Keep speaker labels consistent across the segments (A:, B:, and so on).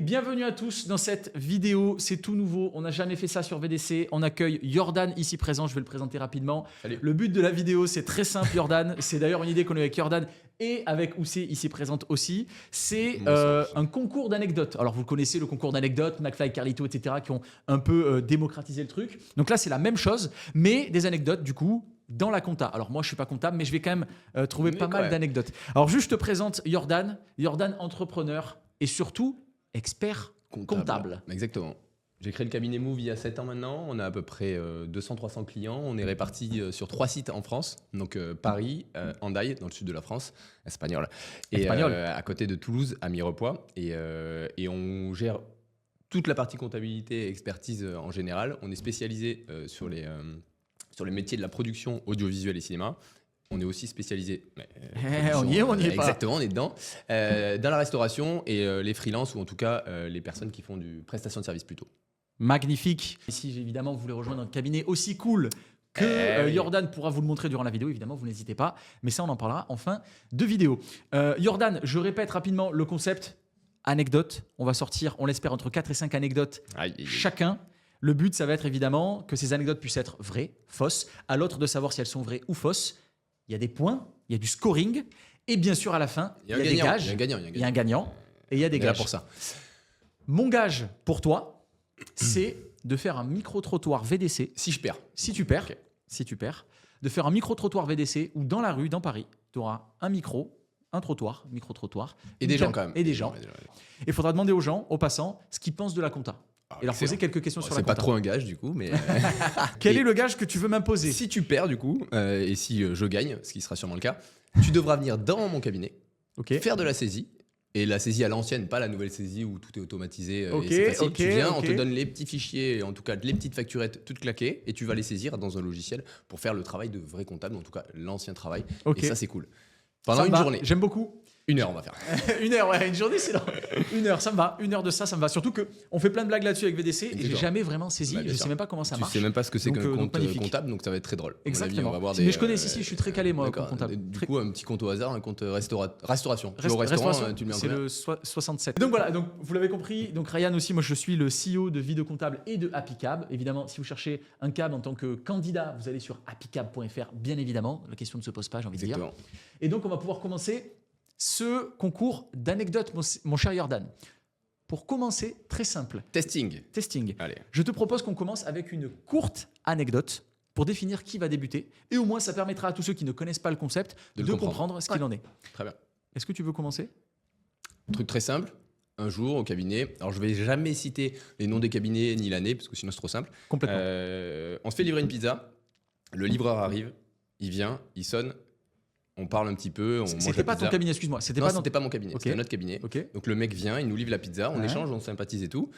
A: bienvenue à tous dans cette vidéo. C'est tout nouveau, on n'a jamais fait ça sur VDC. On accueille Jordan ici présent, je vais le présenter rapidement.
B: Salut.
A: Le but de la vidéo, c'est très simple Jordan. C'est d'ailleurs une idée qu'on a avec Jordan et avec Oussé ici présente aussi. C'est un concours d'anecdotes. Alors vous connaissez le concours d'anecdotes, McFly, Carlito, etc. qui ont un peu démocratisé le truc. Donc là c'est la même chose, mais des anecdotes du coup dans la compta. Alors moi je suis pas comptable, mais je vais quand même trouver pas mal d'anecdotes. Alors juste je te présente Jordan. Jordan, entrepreneur et surtout expert comptable.
B: Exactement. J'ai créé le cabinet Move il y a 7 ans maintenant. On a à peu près 200-300 clients. On est répartis sur 3 sites en France. Donc Paris, Hendaye, dans le sud de la France, Espagnol. Et à côté de Toulouse, à Mirepoix. Et on gère toute la partie comptabilité et expertise en général. On est spécialisé sur les métiers de la production audiovisuelle et cinéma. On est aussi spécialisé.
A: On y est pas.
B: Exactement, on est dedans. Dans la restauration et les freelances, ou en tout cas les personnes qui font du prestation de service plutôt.
A: Magnifique. Et si évidemment vous voulez rejoindre un cabinet aussi cool que Jordan pourra vous le montrer durant la vidéo, évidemment vous n'hésitez pas. Mais ça on en parlera en fin de vidéo. Jordan, je répète rapidement le concept. Anecdote. On va sortir, on l'espère, entre 4 et 5 anecdotes chacun. Le but, ça va être évidemment que ces anecdotes puissent être vraies, fausses. À l'autre de savoir si elles sont vraies ou fausses. Il y a des points, il y a du scoring. Et bien sûr, à la fin, il y a des gages. Il y a un gagnant et il y a des gages.
B: Là pour ça.
A: Mon gage pour toi, c'est de faire un micro-trottoir VDC.
B: Si je perds.
A: Si tu perds, de faire un micro-trottoir VDC où dans la rue, dans Paris, tu auras un micro, un trottoir, micro-trottoir.
B: Et des gens quand même.
A: Et des gens. Il faudra demander aux gens, aux passants, ce qu'ils pensent de la compta. Et leur poser quelques questions sur la compta.
B: C'est pas trop un gage du coup, mais...
A: Quel est le gage que tu veux m'imposer?
B: Si tu perds du coup, et si je gagne, ce qui sera sûrement le cas, tu devras venir dans mon cabinet, faire de la saisie. Et la saisie à l'ancienne, pas la nouvelle saisie où tout est automatisé et c'est facile. Tu viens, on te donne les petits fichiers, en tout cas les petites facturettes toutes claquées, et tu vas les saisir dans un logiciel pour faire le travail de vrai comptable, en tout cas l'ancien travail. Et ça, c'est cool. Pendant une journée.
A: J'aime beaucoup.
B: 1 heure, on va faire.
A: 1 heure, ouais, une journée, c'est long. 1 heure, ça me va. 1 heure de ça, ça me va. Surtout qu'on fait plein de blagues là-dessus avec VDC et j'ai jamais vraiment saisi. Je sais même pas comment ça marche.
B: Tu sais même pas ce que c'est qu'un compte comptable, donc ça va être très drôle.
A: Exactement.
B: On va voir
A: mais je connais, si, je suis très calé, moi, compte comptable.
B: Du coup, un petit compte au hasard, un compte restauration. Tu vas au
A: restauration,
B: restaurant, tu le mets en
A: c'est le 67. Donc voilà, donc, vous l'avez compris. Donc Ryan aussi, moi, je suis le CEO de Vie de Comptable et de Happycab. Évidemment, si vous cherchez un cab en tant que candidat, vous allez sur happycab.fr, bien évidemment. La question ne se pose pas, j'ai envie de dire. Et donc, on va pouvoir commencer ce concours d'anecdotes, mon cher Jordan. Pour commencer, très simple.
B: Testing.
A: Allez. Je te propose qu'on commence avec une courte anecdote pour définir qui va débuter. Et au moins, ça permettra à tous ceux qui ne connaissent pas le concept de comprendre ce qu'il en est.
B: Très bien.
A: Est-ce que tu veux commencer?
B: Un truc très simple. Un jour, au cabinet, alors je vais jamais citer les noms des cabinets ni l'année, parce que sinon c'est trop simple.
A: Complètement.
B: On se fait livrer une pizza. Le livreur arrive. Il vient, il sonne. On parle un petit peu.
A: C'était pas ton cabinet, excuse-moi. C'était pas mon
B: cabinet, c'était notre cabinet. Donc le mec vient, il nous livre la pizza, on échange, on sympathise et tout.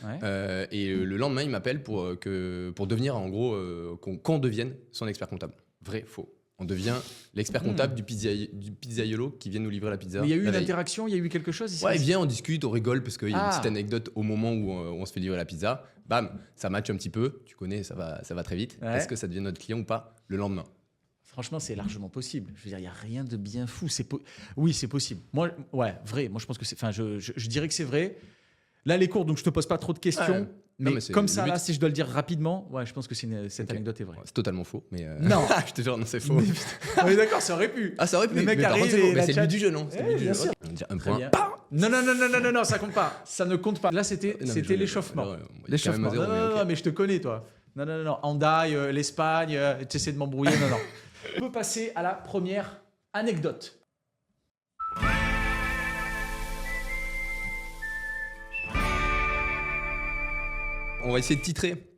B: Et le lendemain, il m'appelle pour devenir, en gros, qu'on devienne son expert comptable. Vrai, faux. On devient l'expert comptable du pizzaiolo qui vient nous livrer la pizza.
A: Mais il y a eu une interaction, il y a eu quelque chose ici?
B: Ouais, il vient, on discute, on rigole parce qu'il y a une petite anecdote au moment où on se fait livrer la pizza. Bam, ça match un petit peu. Tu connais, ça va très vite. Est-ce que ça devient notre client ou pas le lendemain?
A: Franchement, c'est largement possible. Je veux dire, il n'y a rien de bien fou. Oui, c'est possible. Moi, vrai. Moi, je pense que c'est. Enfin, je dirais que c'est vrai. Là, les cours, donc je te pose pas trop de questions. Mais comme ça, là, si je dois le dire rapidement, je pense que cette anecdote est vraie.
B: C'est totalement faux. Mais
A: non,
B: je te jure, non, c'est faux.
A: On est d'accord, ça aurait pu.
B: Ah, ça aurait pu.
A: Le mec arrive
B: c'est le but du jeu, non? C'est le but du jeu. Un point.
A: Non, ça compte pas. Ça ne compte pas. Là, c'était l'échauffement. L'échauffement. Non, mais je te connais, toi. Non. Hendaye, l'Espagne, tu essaies de m'embrouiller. Non. On peut passer à la première anecdote.
B: On va essayer de titrer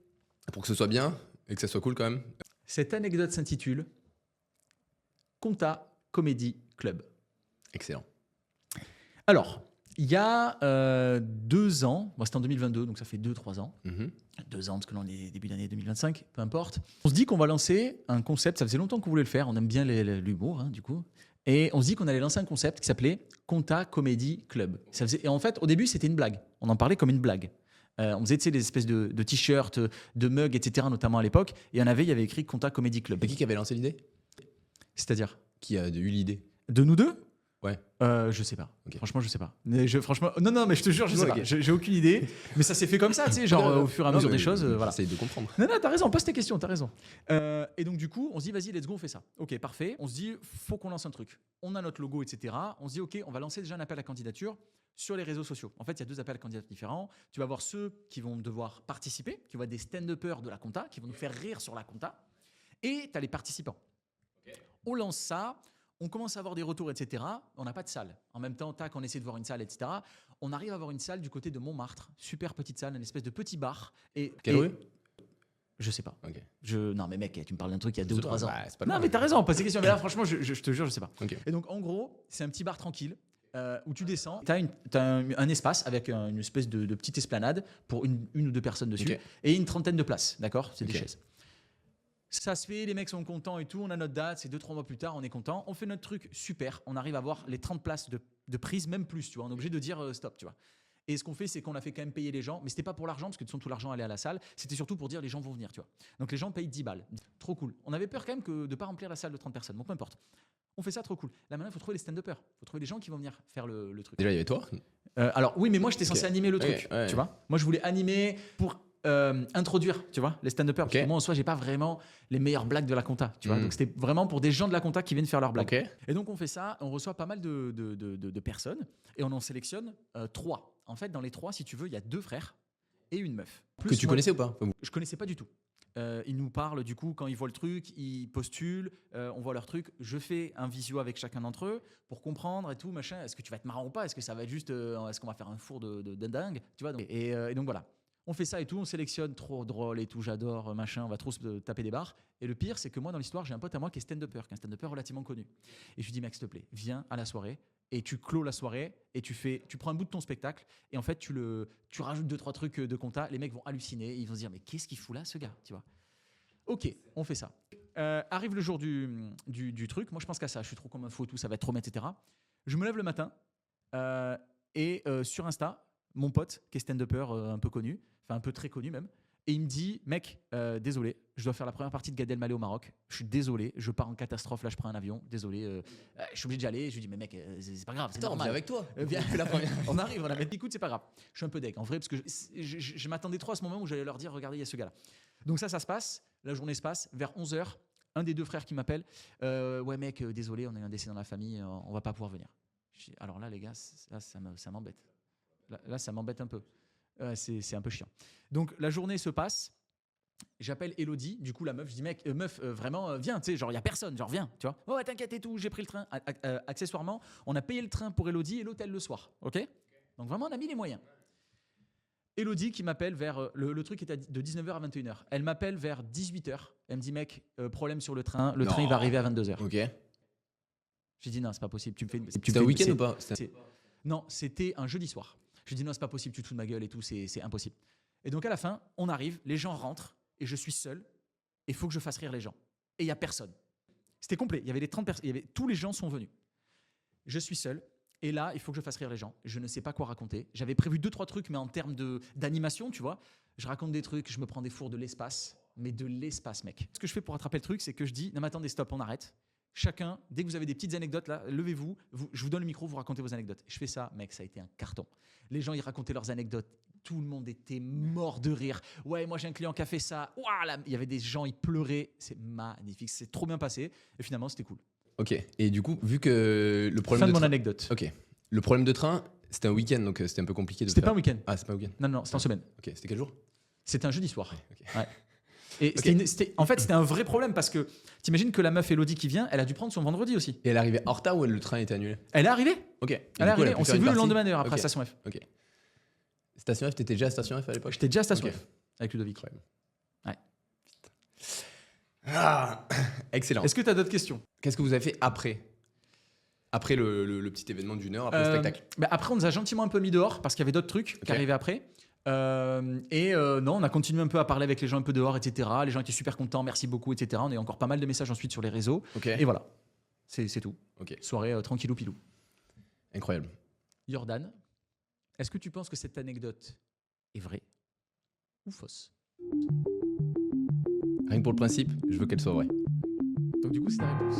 B: pour que ce soit bien et que ça soit cool quand même.
A: Cette anecdote s'intitule Compta Comedy Club.
B: Excellent.
A: Alors, il y a 2 ans, c'était en 2022, donc ça fait 2-3 ans. 2 ans, parce que là on est début d'année 2025, peu importe. On se dit qu'on va lancer un concept, ça faisait longtemps qu'on voulait le faire, on aime bien l'humour du coup. Et on se dit qu'on allait lancer un concept qui s'appelait Compta Comedy Club. Et en fait, au début, c'était une blague. On en parlait comme une blague. On faisait des espèces de t-shirts, de mugs, etc., notamment à l'époque. Et il y avait écrit Compta Comedy Club.
B: Et qui avait lancé l'idée?
A: C'est-à-dire?
B: Qui a eu l'idée?
A: De nous deux?
B: Ouais.
A: Je sais pas.
B: Ok.
A: Franchement, je sais pas. Franchement, non, mais je te jure, je sais
B: Ok.
A: pas. J'ai aucune idée. Mais ça s'est fait comme ça, tu sais, genre au fur et à mesure des choses. Voilà.
B: J'essaye de comprendre.
A: Non, t'as raison, pose tes questions, t'as raison. Et donc, du coup, on se dit, vas-y, let's go, on fait ça. Ok, parfait. On se dit, faut qu'on lance un truc. On a notre logo, etc. On se dit, ok, on va lancer déjà un appel à candidature sur les réseaux sociaux. En fait, il y a 2 appels à candidature différents. Tu vas voir ceux qui vont devoir participer, qui vont être des stand-uppers de la compta, qui vont nous faire rire sur la compta. Et tu as les participants. Okay. On lance ça. On commence à avoir des retours, etc. On n'a pas de salle. En même temps, tac, on essaie de voir une salle, etc. On arrive à avoir une salle du côté de Montmartre. Super petite salle, une espèce de petit bar.
B: Quelle rue ?
A: Je sais pas.
B: Okay.
A: Non, mais mec, tu me parles d'un truc il y a 2 ou 3 ans.
B: Bah,
A: non, mais t'as raison, pose des questions. Mais là, franchement, je te jure, je sais pas.
B: Okay.
A: Et donc, en gros, c'est un petit bar tranquille où tu descends. Tu as un espace avec une espèce de petite esplanade pour une ou 2 personnes dessus et une trentaine de places. D'accord ? C'est des chaises. Ça se fait, les mecs sont contents et tout. On a notre date, c'est 2-3 mois plus tard, on est content. On fait notre truc, super. On arrive à avoir les 30 places de prise, même plus. Tu vois, on est obligé de dire stop. Tu vois. Et ce qu'on fait, c'est qu'on a fait quand même payer les gens, mais c'était pas pour l'argent, parce que de toute façon, tout l'argent allait à la salle. C'était surtout pour dire les gens vont venir, tu vois. Donc les gens payent 10 balles. Trop cool. On avait peur quand même de ne pas remplir la salle de 30 personnes. Bon, peu importe. On fait ça, trop cool. Là maintenant, il faut trouver les stand-uppers. Il faut trouver les gens qui vont venir faire le truc.
B: Déjà, il y avait toi
A: alors oui, mais moi, j'étais censé animer le truc. Tu vois. Moi, je voulais animer pour introduire, tu vois, les stand-uppers. Parce que moi, en soi, j'ai pas vraiment les meilleures blagues de la compta, tu vois. Donc, c'était vraiment pour des gens de la compta qui viennent faire leurs blagues. Et donc, on fait ça, on reçoit pas mal de personnes et on en sélectionne 3. En fait, dans les 3, si tu veux, il y a 2 frères et une meuf.
B: Plus que tu connaissais ou pas ?
A: Je connaissais pas du tout. Ils nous parlent, du coup, quand ils voient le truc, ils postulent, on voit leur truc. Je fais un visio avec chacun d'entre eux pour comprendre et tout, machin. Est-ce que tu vas être marrant ou pas ? Est-ce que ça va être juste, est-ce qu'on va faire un four de dingue ? Tu vois, et donc voilà. On fait ça et tout, on sélectionne, trop drôle et tout, j'adore, machin, on va trop se taper des barres. Et le pire, c'est que moi, dans l'histoire, j'ai un pote à moi qui est stand-upper, relativement connu. Et je lui dis, mec, s'il te plaît, viens à la soirée et tu clôt la soirée et tu prends un bout de ton spectacle et en fait, tu rajoutes 2-3 trucs de compta. Les mecs vont halluciner, ils vont se dire, mais qu'est-ce qu'il fout là, ce gars, tu vois ? Ok, on fait ça. Arrive le jour du truc, moi je pense qu'à ça, je suis trop comme un fou et tout, ça va être trop bien, etc. Je me lève le matin et sur Insta, mon pote qui est stand-upper un peu connu, enfin un peu très connu même, et il me dit, mec, désolé, je dois faire la première partie de Gad Elmaleh au Maroc, je suis désolé, je pars en catastrophe, là je prends un avion, désolé, je suis obligé d'y aller. Je lui dis, mais mec, c'est pas grave, c'est normal.
B: On vient avec toi.
A: Viens, la première. On arrive, on a dit, écoute, c'est pas grave. Je suis un peu deg en vrai, parce que je m'attendais trop à ce moment où j'allais leur dire, regardez, il y a ce gars-là. Donc ça se passe, la journée se passe, vers 11h, un des 2 frères qui m'appelle, ouais mec, désolé, on a eu un décès dans la famille, on va pas pouvoir venir. Alors là les gars, là, ça m'embête. Là ça m'embête un peu. C'est un peu chiant. Donc la journée se passe, j'appelle Elodie, du coup la meuf, je dis mec, meuf, vraiment, viens, tu sais, genre il y a personne, genre viens, tu vois. Ouais, t'inquiète et tout, j'ai pris le train. Accessoirement, on a payé le train pour Elodie et l'hôtel le soir, ok ? Donc vraiment on a mis les moyens. Elodie qui m'appelle vers... Le truc est de 19h à 21h. Elle m'appelle vers 18h. Elle me dit, mec, problème sur le train. Le train, il va arriver à 22h.
B: Ok.
A: J'ai dit, non, c'est pas possible.
B: C'était un week-end ou pas ?
A: Non, c'était un jeudi soir. Je dis, non, c'est pas possible, tu te fous de ma gueule et tout, c'est impossible. Et donc, à la fin, on arrive, les gens rentrent et je suis seul. Et il faut que je fasse rire les gens. Et il n'y a personne. C'était complet. Il y avait les 30 personnes. Tous les gens sont venus. Je suis seul. Et là, il faut que je fasse rire les gens. Je ne sais pas quoi raconter. J'avais prévu 2-3 trucs, mais en termes d'animation, tu vois, je raconte des trucs, je me prends des fours de l'espace, mais de l'espace, mec. Ce que je fais pour rattraper le truc, c'est que je dis, non mais attendez, stop, on arrête. Chacun, dès que vous avez des petites anecdotes, là, levez-vous, je vous donne le micro, vous racontez vos anecdotes. Je fais ça, mec, ça a été un carton. Les gens, ils racontaient leurs anecdotes. Tout le monde était mort de rire. Ouais, moi j'ai un client qui a fait ça. Ouah, là, il y avait des gens, ils pleuraient. C'est magnifique, c'est trop bien passé. Et finalement, c'était cool.
B: Ok, et du coup, vu que le problème
A: fin de mon anecdote.
B: Ok, le problème de train, c'était un week-end, donc c'était un peu compliqué de
A: C'était
B: faire.
A: pas un week-end.
B: Ah, c'est pas un week-end.
A: Non, c'était en semaine.
B: Ok, c'était quel jour ?
A: C'était un jeudi soir.
B: Okay.
A: Ouais. Et en fait, c'était un vrai problème parce que t'imagines que la meuf Elodie qui vient, elle a dû prendre son vendredi aussi.
B: Et elle est arrivée en retard ou le train était annulé ?
A: Elle est arrivée.
B: Ok.
A: Elle est arrivée. On s'est vu le lendemain d'ailleurs après Station F.
B: Ok. Station F, t'étais déjà à Station F à l'époque ?
A: J'étais déjà à Station F avec Ludovic. Ouais.
B: Ah, excellent.
A: Est-ce que tu as d'autres questions ?
B: Qu'est-ce que vous avez fait après ? Après le petit événement d'une heure, après le spectacle ?
A: Après, on nous a gentiment un peu mis dehors parce qu'il y avait d'autres trucs qui arrivaient après. Non, on a continué un peu à parler avec les gens un peu dehors, etc. Les gens étaient super contents, merci beaucoup, etc. On a eu encore pas mal de messages ensuite sur les réseaux. Et voilà, c'est tout. Soirée tranquillou pilou.
B: Incroyable.
A: Jordan, est-ce que tu penses que cette anecdote est vraie ou fausse ?
B: Rien que pour le principe, je veux qu'elle soit vraie.
A: Donc du coup, c'est ta réponse.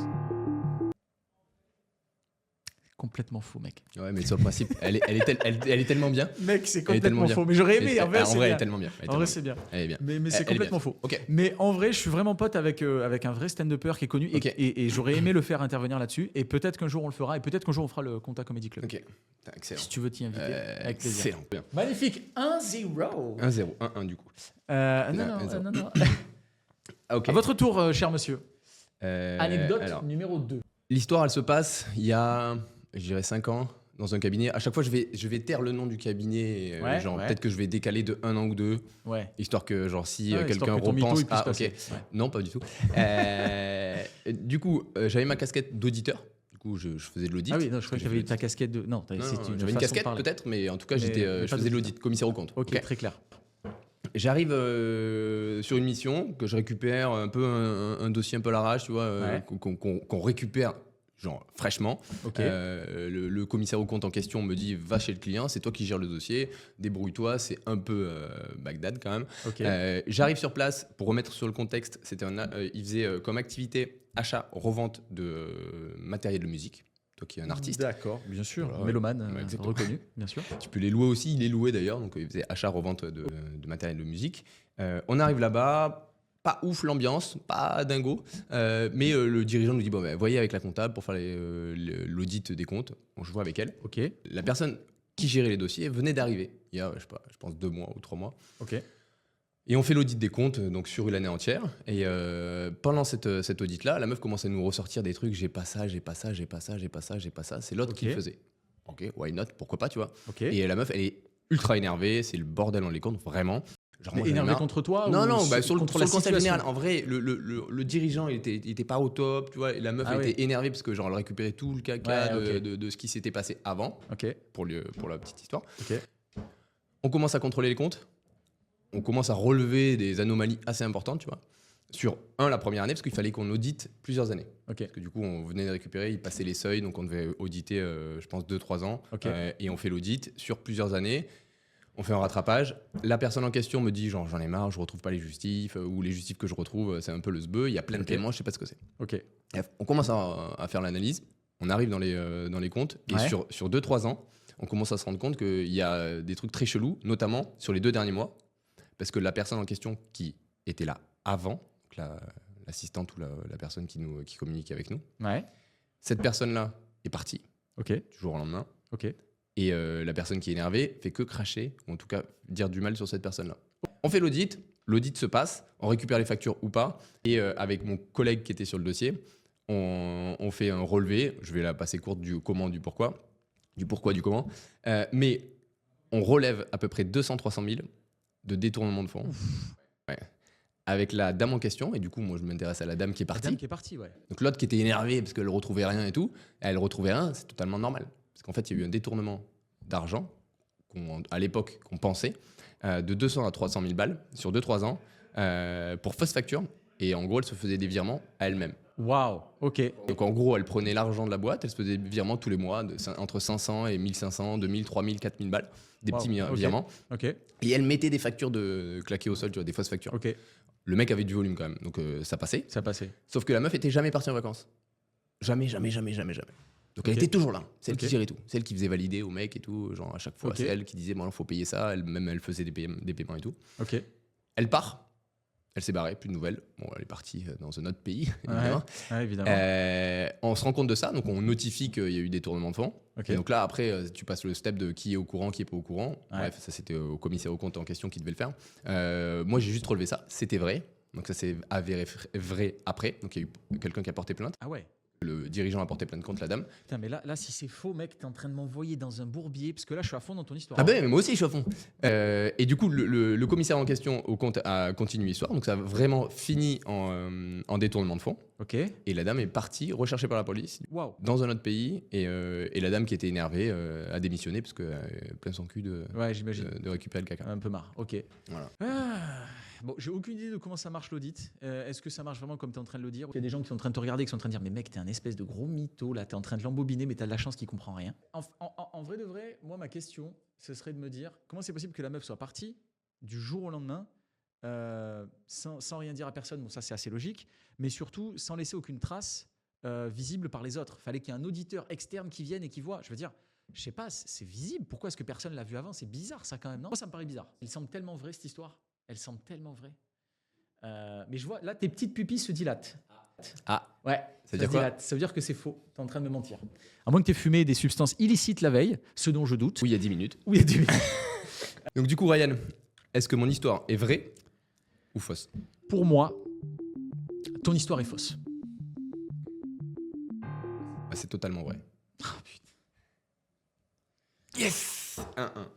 A: Complètement faux, mec.
B: Ouais, mais sur le principe, elle est tellement bien.
A: Mec, c'est
B: Elle est tellement
A: complètement
B: bien.
A: faux. Mais j'aurais aimé. En vrai,
B: En vrai, elle est
A: bien.
B: tellement bien.
A: En vrai, c'est bien.
B: Elle est bien.
A: Mais c'est
B: Elle est
A: complètement
B: bien.
A: faux.
B: Ok.
A: Mais en vrai, je suis vraiment pote avec un vrai stand-upper qui est connu.
B: Ok.
A: Et j'aurais aimé le faire intervenir là-dessus. Et peut-être qu'un jour, on le fera. Et peut-être qu'un jour, on fera le Conta Comedy Club.
B: Ok. Excellent.
A: Si tu veux t'y inviter. Avec plaisir.
B: Excellent. Bien.
A: Magnifique. 1-0.
B: 1-0. 1-1 du coup.
A: Non.
B: Ok.
A: À votre tour, cher monsieur. Anecdote
B: alors,
A: numéro 2.
B: l'histoire, elle se passe il y a, je dirais, 5 ans. Dans un cabinet, à chaque fois je vais taire le nom du cabinet,
A: Ouais.
B: peut-être que je vais décaler de 1 an ou 2,
A: Ouais.
B: histoire que genre si
A: Ouais,
B: quelqu'un
A: histoire que ton mytho,
B: repense,
A: il puisse
B: ok,
A: passer. Ouais.
B: non pas du tout. Du coup, j'avais ma casquette d'auditeur, du coup je faisais de l'audit.
A: Ah oui, non, je croyais que tu avais ta casquette de. Non,
B: Non,
A: c'est
B: j'avais une casquette peut-être, mais en tout cas
A: Mais
B: je
A: pas
B: faisais de
A: d'auditeur.
B: l'audit, commissaire aux comptes.
A: Ok, très clair.
B: J'arrive sur une mission que je récupère un peu un dossier un peu à l'arrache, tu vois,
A: Ouais.
B: qu'on récupère genre fraîchement.
A: Ok.
B: Le commissaire aux comptes en question me dit va chez le client, c'est toi qui gères le dossier, débrouille-toi, c'est un peu Bagdad quand même.
A: Ok.
B: J'arrive sur place pour remettre sur le contexte, il faisait comme activité achat, revente de matériel de musique. Toi qui es un artiste.
A: D'accord, bien sûr.
B: Voilà,
A: Mélomane,
B: exactement.
A: reconnu, bien sûr.
B: Tu peux les louer aussi, il les louait d'ailleurs, donc il faisait achat-revente de matériel de musique. On arrive là-bas, pas ouf l'ambiance, pas dingo, mais le dirigeant nous dit bon, voyez avec la comptable pour faire l'audit des comptes. Bon, je vois avec elle.
A: Ok.
B: La personne qui gérait les dossiers venait d'arriver il y a, je sais pas, je pense 2 mois ou 3 mois.
A: Ok.
B: Et on fait l'audit des comptes donc sur l'année entière. Et pendant cet audit-là, la meuf commence à nous ressortir des trucs. J'ai pas ça. C'est l'autre qui le faisait. Ok, why not? Pourquoi pas, tu vois?
A: Ok.
B: Et la meuf, elle est ultra énervée. C'est le bordel dans les comptes, vraiment. Genre, moi, j'en ai
A: Énervé
B: marre.
A: contre toi
B: Non,
A: ou
B: non, sur le
A: contre la
B: conseil
A: situation
B: général. En vrai, le dirigeant, il était pas au top, tu vois. Et la meuf, elle était énervée parce que genre, elle récupérait tout le caca de ce qui s'était passé avant.
A: Ok.
B: Pour la petite histoire.
A: Ok.
B: On commence à contrôler les comptes. On commence à relever des anomalies assez importantes, tu vois. Sur la première année, parce qu'il fallait qu'on audite plusieurs années.
A: Ok.
B: Parce que du coup, on venait de récupérer, il passait les seuils, donc on devait auditer, je pense, 2-3 ans.
A: Ok.
B: Et on fait l'audit sur plusieurs années. On fait un rattrapage. La personne en question me dit, genre, j'en ai marre, je retrouve pas les justifs, ou les justifs que je retrouve, c'est un peu le sbeu, il y a plein de témoins, je sais pas ce que c'est.
A: Ok.
B: Bref, on commence à faire l'analyse, on arrive dans les comptes, et sur 2-3 ans, on commence à se rendre compte qu'il y a des trucs très chelous, notamment sur les 2 derniers mois. Parce que la personne en question qui était là avant, l'assistante ou la personne qui communique avec nous, cette personne-là est partie, du jour au lendemain.
A: Ok.
B: Et la personne qui est énervée fait que cracher, ou en tout cas dire du mal sur cette personne-là. On fait l'audit se passe, on récupère les factures ou pas, et avec mon collègue qui était sur le dossier, on fait un relevé, je vais la passer courte du comment, du pourquoi, du comment, mais on relève à peu près 200-300 000 de détournement de fonds. Ouais. Avec la dame en question, et du coup, moi, je m'intéresse à la dame qui est partie.
A: La dame qui est partie, ouais.
B: Donc l'autre qui était énervée parce qu'elle retrouvait rien et tout, elle retrouvait rien, c'est totalement normal. Parce qu'en fait, il y a eu un détournement d'argent, à l'époque, qu'on pensait, de 200 à 300 000 balles sur 2-3 ans, pour fausse facture. Et en gros, elle se faisait des virements à elle-même.
A: Waouh, ok.
B: Donc en gros, elle prenait l'argent de la boîte, elle se faisait des virements tous les mois, entre 500 et 1500, 2000, 3000, 4000 balles, des petits virements.
A: Ok.
B: Et elle mettait des factures claquées au sol, tu vois, des fausses factures.
A: Ok.
B: Le mec avait du volume quand même, donc ça passait.
A: Ça passait.
B: Sauf que la meuf était jamais partie en vacances. Jamais. Donc elle était toujours là, c'est elle qui gérait tout. C'est elle qui faisait valider au mec et tout, genre à chaque fois, c'est elle qui disait bon, il faut payer ça, elle faisait des paiements et tout.
A: Ok.
B: Elle part. Elle s'est barrée, plus de nouvelles. Bon, elle est partie dans un autre pays, évidemment.
A: Ouais, évidemment.
B: On se rend compte de ça, donc on notifie qu'il y a eu des tournements de fonds.
A: Ok.
B: Et donc là, après, tu passes le step de qui est au courant, qui est pas au courant.
A: Ouais.
B: Bref, ça c'était au commissaire aux comptes en question qui devait le faire. Moi, j'ai juste relevé ça. C'était vrai. Donc ça s'est avéré vrai après. Donc il y a eu quelqu'un qui a porté plainte.
A: Ah ouais.
B: Le dirigeant a porté plainte contre la dame.
A: Putain, mais là, si c'est faux, mec, t'es en train de m'envoyer dans un bourbier, parce que là, je suis à fond dans ton histoire.
B: Ah ben, mais moi aussi, je suis à fond. Et du coup, le commissaire en question au compte a continué l'histoire. Donc ça a vraiment fini en détournement de fonds.
A: Ok.
B: Et la dame est partie, recherchée par la police,
A: Waouh.
B: dans un autre pays. Et la dame qui était énervée a démissionné parce qu'elle a plein son cul
A: Ouais, j'imagine.
B: de récupérer le caca.
A: Un peu marre. Ok.
B: Voilà.
A: Bon, j'ai aucune idée de comment ça marche l'audit. Est-ce que ça marche vraiment comme tu es en train de le dire? Il y a des gens qui sont en train de te regarder, qui sont en train de dire mais mec, t'es un espèce de gros mytho là, t'es en train de l'embobiner, mais t'as de la chance qu'il comprend rien. En vrai de vrai, moi ma question, ce serait de me dire comment c'est possible que la meuf soit partie du jour au lendemain sans rien dire à personne. Bon, ça c'est assez logique, mais surtout sans laisser aucune trace visible par les autres. Il fallait qu'il y ait un auditeur externe qui vienne et qui voit. Je veux dire, je sais pas, c'est visible. Pourquoi est-ce que personne l'a vu avant? C'est bizarre ça quand même, non? Moi, ça me paraît bizarre. Elle semble tellement vraie cette histoire. Elle semble tellement vraie. Mais je vois, là, tes petites pupilles se dilatent.
B: Ah,
A: Ouais,
B: ça veut dire quoi?
A: ça veut dire que c'est faux. Tu es en train de me mentir. À moins que tu aies fumé des substances illicites la veille, ce dont je doute.
B: Oui, il y a 10 minutes.
A: Oui, il y a du...
B: Donc du coup, Ryan, est-ce que mon histoire est vraie ou fausse?
A: Pour moi, ton histoire est fausse.
B: Bah, c'est totalement vrai.
A: Oh, putain.
B: Yes 1-1.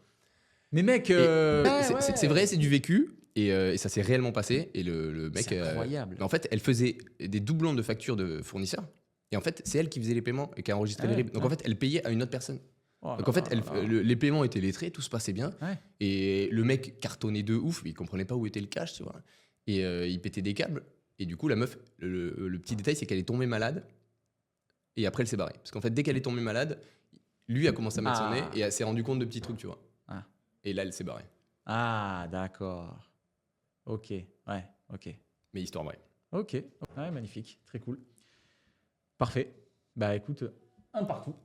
A: Mais mec,
B: c'est vrai, c'est du vécu. Et ça s'est réellement passé. Et le mec.
A: C'est incroyable.
B: En fait, elle faisait des doublons de factures de fournisseurs. Et en fait, c'est elle qui faisait les paiements et qui a enregistré les RIB. Donc en fait, elle payait à une autre personne. Donc en fait, les paiements étaient lettrés, tout se passait bien.
A: Ouais.
B: Et le mec cartonnait de ouf, il comprenait pas où était le cash, tu vois. Et il pétait des câbles. Et du coup, la meuf, le petit détail, c'est qu'elle est tombée malade. Et après, elle s'est barrée. Parce qu'en fait, dès qu'elle est tombée malade, lui a commencé à mettre son nez et elle s'est rendu compte de petits trucs, tu vois.
A: Ah.
B: Et là, elle s'est barrée.
A: Ah, d'accord. Ok, ouais, ok.
B: Mais histoire vraie.
A: Ok, ouais, magnifique, très cool. Parfait. Bah écoute, un partout.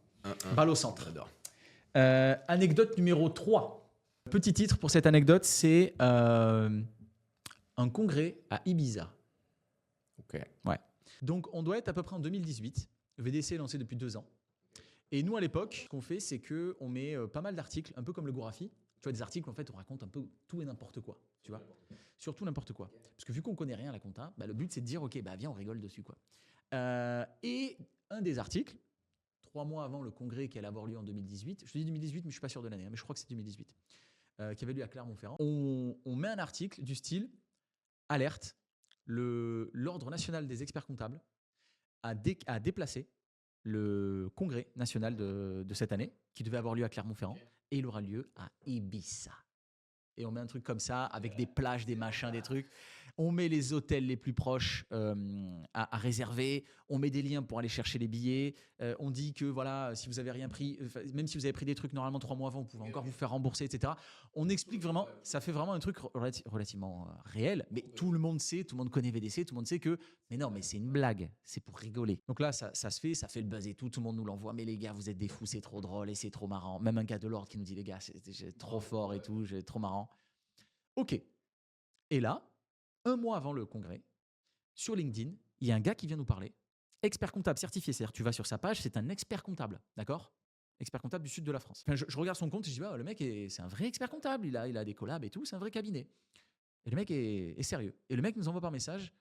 A: Balle au centre.
B: J'adore.
A: Anecdote numéro 3. Petit titre pour cette anecdote, c'est un congrès à Ibiza.
B: Ok.
A: Ouais. Donc on doit être à peu près en 2018. VDC est lancé depuis 2 ans. Et nous à l'époque, ce qu'on fait, c'est qu'on met pas mal d'articles, un peu comme le Gorafi. Tu vois, des articles, en fait, on raconte un peu tout et n'importe quoi, tu vois. Surtout n'importe quoi. Parce que vu qu'on connaît rien à la compta, bah, le but, c'est de dire, OK, bah, viens, on rigole dessus, quoi. Et un des articles, 3 mois avant le congrès qui allait avoir lieu en 2018, je te dis 2018, mais je ne suis pas sûr de l'année, mais je crois que c'est 2018, qui avait lieu à Clermont-Ferrand, on met un article du style, alerte, l'Ordre national des experts comptables a déplacé le congrès national de cette année, qui devait avoir lieu à Clermont-Ferrand, et il aura lieu à Ibiza. Et on met un truc comme ça, avec des plages, des machins, des trucs. On met les hôtels les plus proches à réserver. On met des liens pour aller chercher les billets. On dit que voilà, si vous avez rien pris, même si vous avez pris des trucs normalement 3 mois avant, vous pouvez encore vous faire rembourser, etc. On explique vraiment, ça fait vraiment un truc relativement réel. Mais tout le monde sait, tout le monde connaît VDC, tout le monde sait que, mais non, mais c'est une blague, c'est pour rigoler. Donc là, ça se fait, ça fait le buzz et tout le monde nous l'envoie. Mais les gars, vous êtes des fous, c'est trop drôle et c'est trop marrant. Même un gars de l'ordre qui nous dit, les gars, c'est trop fort et tout, c'est trop marrant. Ok. Et là, 1 mois avant le congrès, sur LinkedIn, il y a un gars qui vient nous parler, expert comptable certifié. C'est-à-dire, tu vas sur sa page, c'est un expert comptable, d'accord? Expert comptable du sud de la France. Enfin, je regarde son compte et je dis, bah, le mec, c'est un vrai expert comptable, il a des collabs et tout, c'est un vrai cabinet. Et le mec est sérieux. Et le mec nous envoie par message,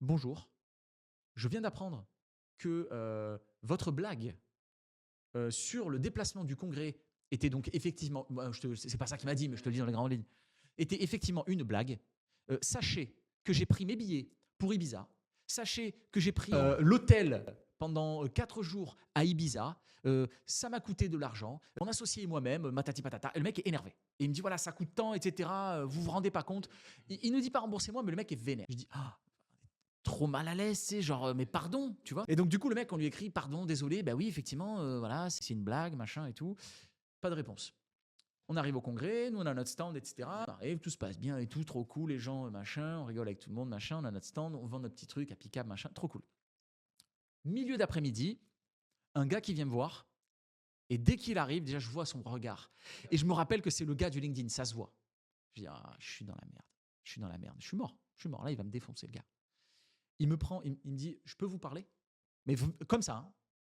A: bonjour, je viens d'apprendre que votre blague sur le déplacement du congrès était donc effectivement, c'est pas ça qu'il m'a dit, mais je te le dis dans les grandes lignes, était effectivement une blague. Sachez que j'ai pris mes billets pour Ibiza. Sachez que j'ai pris l'hôtel pendant 4 jours à Ibiza. Ça m'a coûté de l'argent. Mon associé et moi-même, matati patata. Et le mec est énervé. Et il me dit, voilà, ça coûte tant, etc. Vous vous rendez pas compte. Il ne dit pas remboursez-moi, mais le mec est vénère. Je dis, trop mal à l'aise, c'est genre, mais pardon, tu vois. Et donc, du coup, le mec, on lui écrit, pardon, désolé, bah oui, effectivement, voilà, c'est une blague, machin et tout. Pas de réponse. On arrive au congrès, nous on a notre stand, etc. On arrive, tout se passe bien et tout, trop cool, les gens, machin, on rigole avec tout le monde, machin, on a notre stand, on vend nos petits trucs, applicables, machin, trop cool. Milieu d'après-midi, un gars qui vient me voir, et dès qu'il arrive, déjà je vois son regard. Et je me rappelle que c'est le gars du LinkedIn, ça se voit. Je dis, je suis dans la merde, je suis dans la merde, je suis mort, là il va me défoncer le gars. Il me prend, il me dit, je peux vous parler? Mais comme ça, hein.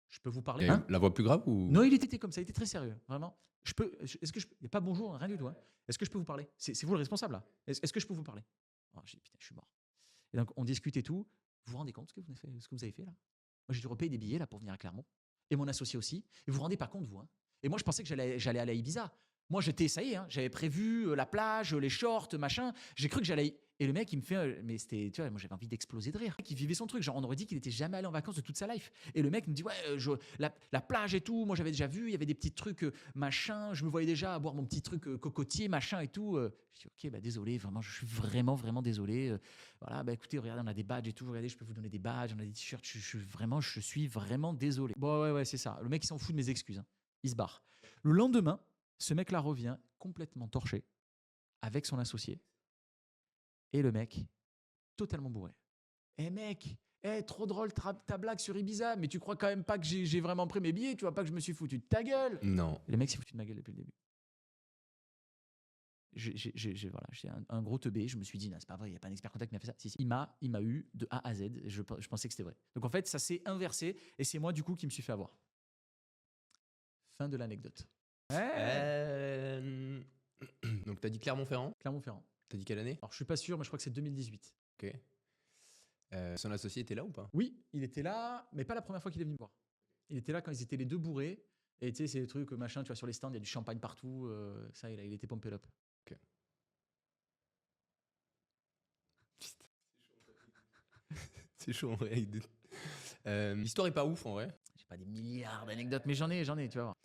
A: Je peux vous parler, hein?
B: La voix plus grave ou?
A: Non, il était comme ça, il était très sérieux, vraiment. Est-ce que il n'y a pas bonjour, rien du tout, hein. Est-ce que je peux vous parler? C'est vous le responsable, là. Est-ce que je peux vous parler? J'ai dit, putain, je suis mort. Et donc, on discute et tout. Vous vous rendez compte ce que vous avez fait, là? Moi, j'ai dû repayer des billets, là, pour venir à Clermont. Et mon associé aussi. Et vous vous rendez pas compte, vous, hein? Et moi, je pensais que j'allais aller à Ibiza. Moi, j'étais, ça y est, hein, j'avais prévu la plage, les shorts, machin. J'ai cru que j'allais. Et le mec, il me fait, mais c'était, tu vois, moi j'avais envie d'exploser de rire. Il vivait son truc, genre on aurait dit qu'il était jamais allé en vacances de toute sa life. Et le mec me dit, ouais, la plage et tout, moi j'avais déjà vu, il y avait des petits trucs, machin, je me voyais déjà boire mon petit truc cocotier, machin et tout. Je dis, ok, bah désolé, vraiment, je suis vraiment, vraiment désolé. Voilà, bah écoutez, regardez, on a des badges et tout, regardez, je peux vous donner des badges, on a des t-shirts, je suis vraiment désolé. Bon, ouais, c'est ça. Le mec, il s'en fout de mes excuses, hein. Il se barre. Le lendemain, ce mec-là revient complètement torché avec son associé. Et le mec, totalement bourré. Eh mec, trop drôle ta blague sur Ibiza, mais tu crois quand même pas que j'ai vraiment pris mes billets, tu vois pas que je me suis foutu de ta gueule.
B: Non.
A: Et le mec s'est foutu de ma gueule depuis le début. Voilà, j'ai un gros teubé, je me suis dit, non, c'est pas vrai, il n'y a pas un expert comptable qui m'a fait ça. Si. Il m'a eu de A à Z, et je pensais que c'était vrai. Donc en fait, ça s'est inversé, et c'est moi du coup qui me suis fait avoir. Fin de l'anecdote.
B: Donc t'as dit Clermont-Ferrand.
A: Clermont-Ferrand.
B: T'as dit quelle année?
A: Alors je suis pas sûr, mais je crois que c'est 2018.
B: Ok. Son associé était là ou pas?
A: Oui, il était là, mais pas la première fois qu'il est venu me voir. Il était là quand ils étaient les deux bourrés. Et tu sais, c'est des trucs, machin, tu vois, sur les stands, il y a du champagne partout. Ça, il était pumped up.
B: Ok. C'est chaud en vrai. L'histoire est pas ouf en vrai.
A: J'ai pas des milliards d'anecdotes, mais j'en ai, tu vas voir.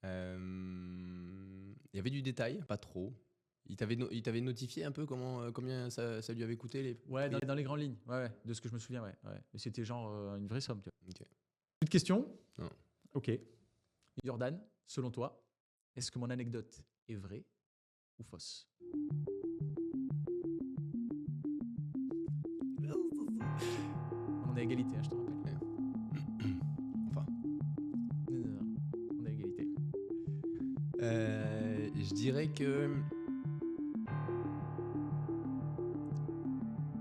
B: Il y avait du détail, pas trop. Il t'avait notifié un peu combien ça lui avait coûté les...
A: Ouais, dans les grandes lignes, ouais, de ce que je me souviens, ouais. Mais c'était genre une vraie somme, tu vois.
B: Ok.
A: Plus de questions?
B: Non.
A: Ok. Jordan, selon toi, est-ce que mon anecdote est vraie ou fausse? On est à égalité, hein, je te rappelle.
B: Enfin.
A: Non, on est à égalité.
B: Je dirais qu'elle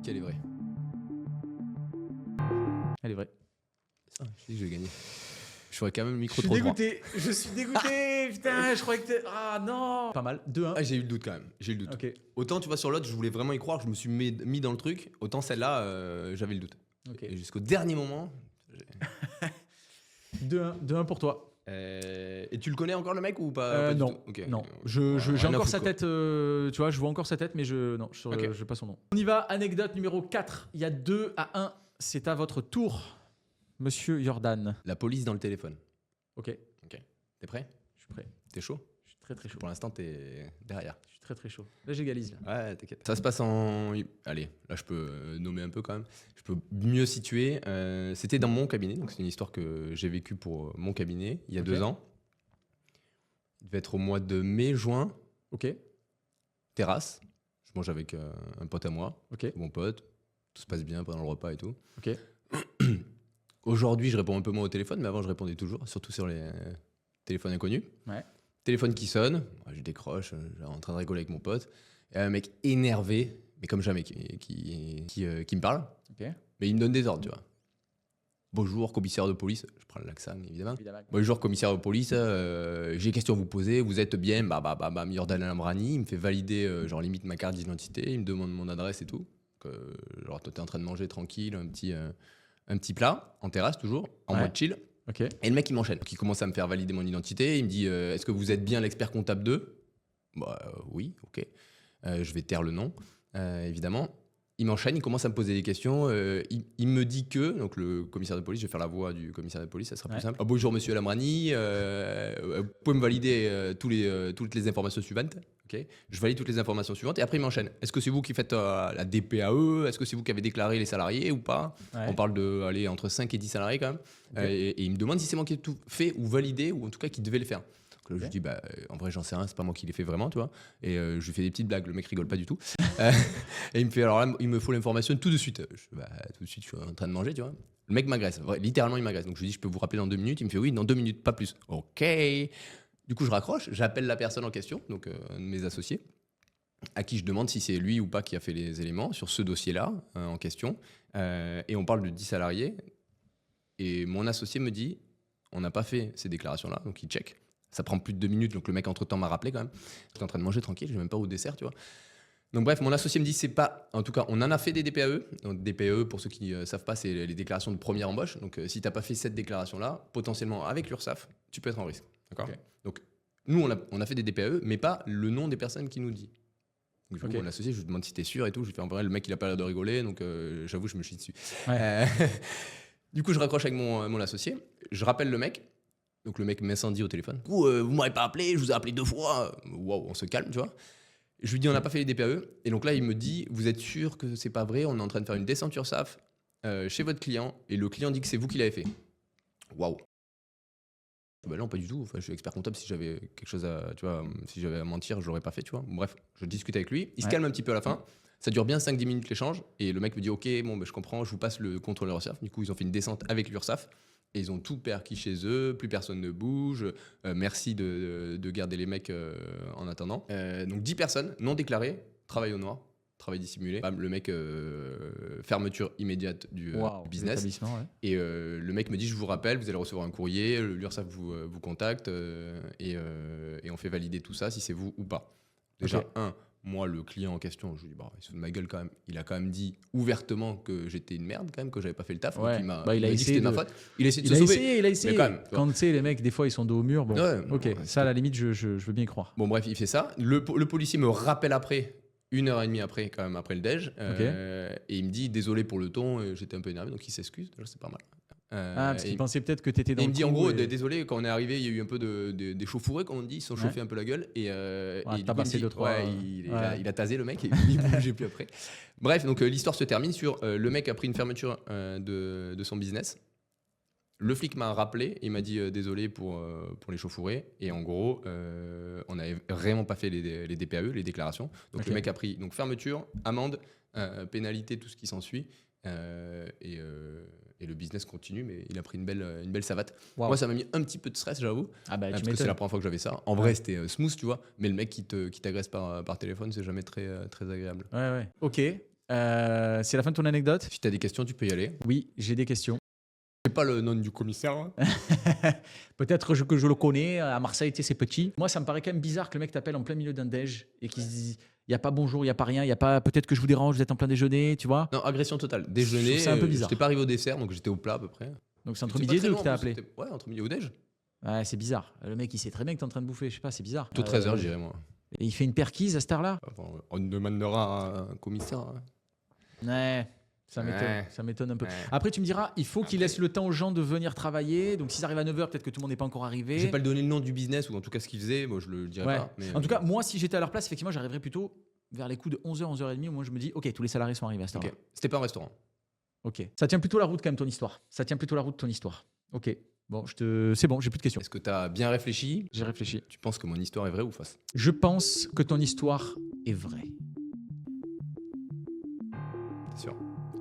B: est vraie.
A: Elle est vraie.
B: Je sais que je vais gagner. Je ferais quand même le micro
A: Je
B: trop
A: suis
B: droit.
A: dégoûté. Je suis dégoûté. Putain, je croyais que Ah non. Pas mal. 2-1.
B: Ah, j'ai eu le doute quand même. J'ai eu le doute.
A: Ok.
B: Autant tu vois sur l'autre, je voulais vraiment y croire, je me suis mis dans le truc. Autant celle-là, j'avais le doute.
A: Ok.
B: Et jusqu'au dernier moment.
A: 2-1 pour toi.
B: Et tu le connais encore le mec ou pas, du
A: Non.
B: tout Ok.
A: Non.
B: Ouais,
A: J'ai
B: rien à
A: encore
B: foutre,
A: sa
B: quoi.
A: tête. Tu vois, je vois encore sa tête, mais je pas son nom. On y va. Anecdote numéro 4. Il y a 2-1. C'est à votre tour, Monsieur Jordan.
B: La police dans le téléphone.
A: Ok.
B: T'es prêt?
A: Je suis prêt.
B: T'es chaud?
A: Je suis très chaud.
B: Pour l'instant, t'es derrière.
A: Je suis très chaud. Là, j'égalise. Là.
B: Ouais, t'inquiète. Ça se passe en... Allez, là, je peux nommer un peu quand même. Je peux mieux situer. C'était dans mon cabinet. Donc, c'est une histoire que j'ai vécue pour mon cabinet il y a 2 ans. Il devait être au mois de mai-juin.
A: Ok.
B: Terrasse. Je mange avec un pote à moi.
A: Ok.
B: Mon pote. Tout se passe bien pendant le repas et tout.
A: Ok.
B: Aujourd'hui, je réponds un peu moins au téléphone, mais avant, je répondais toujours, surtout sur les téléphones inconnus.
A: Ouais.
B: Téléphone qui sonne, je décroche, en train de rigoler avec mon pote. Et un mec énervé, mais comme jamais, qui me parle.
A: Ok.
B: Mais il me donne des ordres, tu vois. Bonjour, commissaire de police. Je prends l'accent, évidemment.
A: Évidemment.
B: Bonjour, commissaire de police. J'ai des questions à vous poser. Vous êtes bien? Jordan Lambrani. Il me fait valider, genre limite ma carte d'identité. Il me demande mon adresse et tout. Genre, toi, t'es en train de manger tranquille, un petit plat, en terrasse toujours, en mode chill.
A: Ok.
B: Et le mec, il m'enchaîne. Donc, il commence à me faire valider mon identité. Il me dit est-ce que vous êtes bien l'expert comptable 2? Oui, ok. Je vais taire le nom, évidemment. Il m'enchaîne, il commence à me poser des questions. Il me dit que, donc le commissaire de police, je vais faire la voix du commissaire de police, ça sera plus simple. Bonjour monsieur Lambrani, vous pouvez me valider toutes les informations suivantes. Okay. Je valide toutes les informations suivantes et après il m'enchaîne. Est-ce que c'est vous qui faites la DPAE? Est-ce que c'est vous qui avez déclaré les salariés ou pas? On parle de entre 5 et 10 salariés quand même. Et il me demande si c'est moi qui ai tout fait ou validé ou en tout cas qui devait le faire. Donc là, je dis, en vrai, j'en sais rien, c'est pas moi qui l'ai fait vraiment, tu vois. Et je lui fais des petites blagues, le mec rigole pas du tout. Et il me fait, alors là, il me faut l'information tout de suite. Tout de suite, je suis en train de manger, tu vois. Le mec m'agresse, littéralement, il m'agresse. Donc je lui dis, je peux vous rappeler dans 2 minutes? Il me fait, oui, dans 2 minutes, pas plus. Ok. Du coup, je raccroche, j'appelle la personne en question, donc un de mes associés, à qui je demande si c'est lui ou pas qui a fait les éléments sur ce dossier-là en question. Et on parle de 10 salariés. Et mon associé me dit, on n'a pas fait ces déclarations-là, donc il check. Ça prend plus de 2 minutes, donc le mec entre-temps m'a rappelé quand même. J'étais en train de manger tranquille, j'ai même pas au dessert, tu vois. Donc bref, mon associé me dit, c'est pas... En tout cas, on en a fait des DPAE. Donc, DPAE, pour ceux qui ne savent pas, c'est les déclarations de première embauche. Donc si tu n'as pas fait cette déclaration-là, potentiellement avec l'URSSAF, tu peux être en risque. D'accord ? Okay. Donc nous, on a fait des DPAE, mais pas le nom des personnes qui nous dit. Donc, du coup, mon associé, je lui demande si t'es sûr et tout. Je lui fais en vrai, le mec, il a pas l'air de rigoler, donc j'avoue, je me chie dessus. Ouais. Du coup, je raccroche avec mon associé. Je rappelle le mec. Donc le mec m'incendie au téléphone. Du coup, vous m'avez pas appelé, je vous ai appelé 2 fois. Waouh, on se calme, tu vois. Je lui dis, on n'a pas fait les DPAE. Et donc là, il me dit, vous êtes sûr que c'est pas vrai? On est en train de faire une descente URSSAF chez votre client. Et le client dit que c'est vous qui l'avez fait. Waouh. Bah non, pas du tout. Enfin, je suis expert comptable. Si j'avais quelque chose à, tu vois, si j'avais à mentir, je l'aurais pas fait, tu vois. Bref, je discute avec lui. Il se calme un petit peu à la fin. Ça dure bien 5-10 minutes l'échange. Et le mec me dit, OK, bon, je comprends, je vous passe le contrôleur URSSAF. Du coup, ils ont fait une descente avec l'URSSAF. Et ils ont tout perquis chez eux, plus personne ne bouge. Merci de garder les mecs en attendant. Donc 10 personnes non déclarées, travail au noir. Travail dissimulé. Le mec, fermeture immédiate du business. Et le mec me dit, je vous rappelle, vous allez recevoir un courrier, l'URSSAF vous contacte et on fait valider tout ça si c'est vous ou pas. Déjà, moi, le client en question, je lui dis, il se fout de ma gueule quand même. Il a quand même dit ouvertement que j'étais une merde, quand même, que j'avais pas fait le taf.
A: Ouais.
B: Donc il a dit que c'était de ma faute. Il a essayé de se
A: sauver. Il a essayé.
B: Mais quand même,
A: quand tu sais, les mecs, des fois, ils sont dos au mur. Bon, ok, ça, à la limite, je veux bien y croire.
B: Bon, bref, il fait ça. Le policier me rappelle après. 1h30 après, quand même, après le déj. Et il me dit, désolé pour le ton, j'étais un peu énervé, donc il s'excuse. C'est pas mal.
A: Parce qu'il pensait peut-être que tu étais dans le
B: il me dit, en gros, désolé, quand on est arrivé, il y a eu un peu d'échauffourée, comme on dit, ils se sont chauffés un peu la gueule. Et
A: t'as passé 2-3.
B: Il a tasé le mec, et il ne bougeait plus après. Bref, donc l'histoire se termine sur le mec a pris une fermeture de son business. Le flic m'a rappelé, il m'a dit désolé pour l'échauffourée. Et en gros, on n'avait vraiment pas fait les DPAE, les déclarations. Donc le mec a pris fermeture, amende, pénalité, tout ce qui s'ensuit. Et le business continue, mais il a pris une belle savate. Moi, ça m'a mis un petit peu de stress, j'avoue. Parce que c'est la première fois que j'avais ça. En vrai, c'était smooth, tu vois. Mais le mec qui t'agresse par téléphone, c'est jamais très agréable.
A: Ouais. Ok. C'est la fin de ton anecdote.
B: Si tu as des questions, tu peux y aller.
A: Oui, j'ai des questions.
B: C'est pas le nom du commissaire. Hein.
A: Peut-être que je le connais. À Marseille, c'est petit. Moi, ça me paraît quand même bizarre que le mec t'appelle en plein milieu d'un déj et qu'il se dise il n'y a pas bonjour, il n'y a pas rien, il n'y a pas peut-être que je vous dérange, vous êtes en plein déjeuner, tu vois.
B: Non, agression totale. Déjeuner,
A: c'est un peu bizarre.
B: J'étais pas arrivé au dessert, donc j'étais au plat à peu près.
A: Donc c'est entre midi et deux que t'as appelé.
B: Ouais, entre midi et au déj.
A: Ouais, c'est bizarre. Le mec, il sait très bien que t'es en train de bouffer, je sais pas, c'est bizarre.
B: Tout 13h, j'irai moi.
A: Et il fait une perquise à cette heure-là.
B: On demandera à un commissaire. Hein.
A: Ouais. Ça m'étonne un peu. Après, tu me diras, il faut qu'il laisse le temps aux gens de venir travailler. Donc, s'ils arrivent à 9h, peut-être que tout le monde n'est pas encore arrivé.
B: Je vais pas le donner le nom du business ou en tout cas ce qu'il faisait. Moi, je le dirais pas. Mais
A: en tout cas, moi, si j'étais à leur place, effectivement, j'arriverais plutôt vers les coups de 11h, 11h30. Où moi, je me dis, OK, tous les salariés sont arrivés à cette heure-là.
B: C'était pas un restaurant.
A: OK. Ça tient plutôt la route, quand même, ton histoire. OK. Bon, c'est bon, j'ai plus de questions.
B: Est-ce que tu as bien réfléchi?
A: J'ai réfléchi.
B: Tu penses que mon histoire est vraie ou fausse?
A: Je pense que ton histoire est vraie.
B: T'es sûr?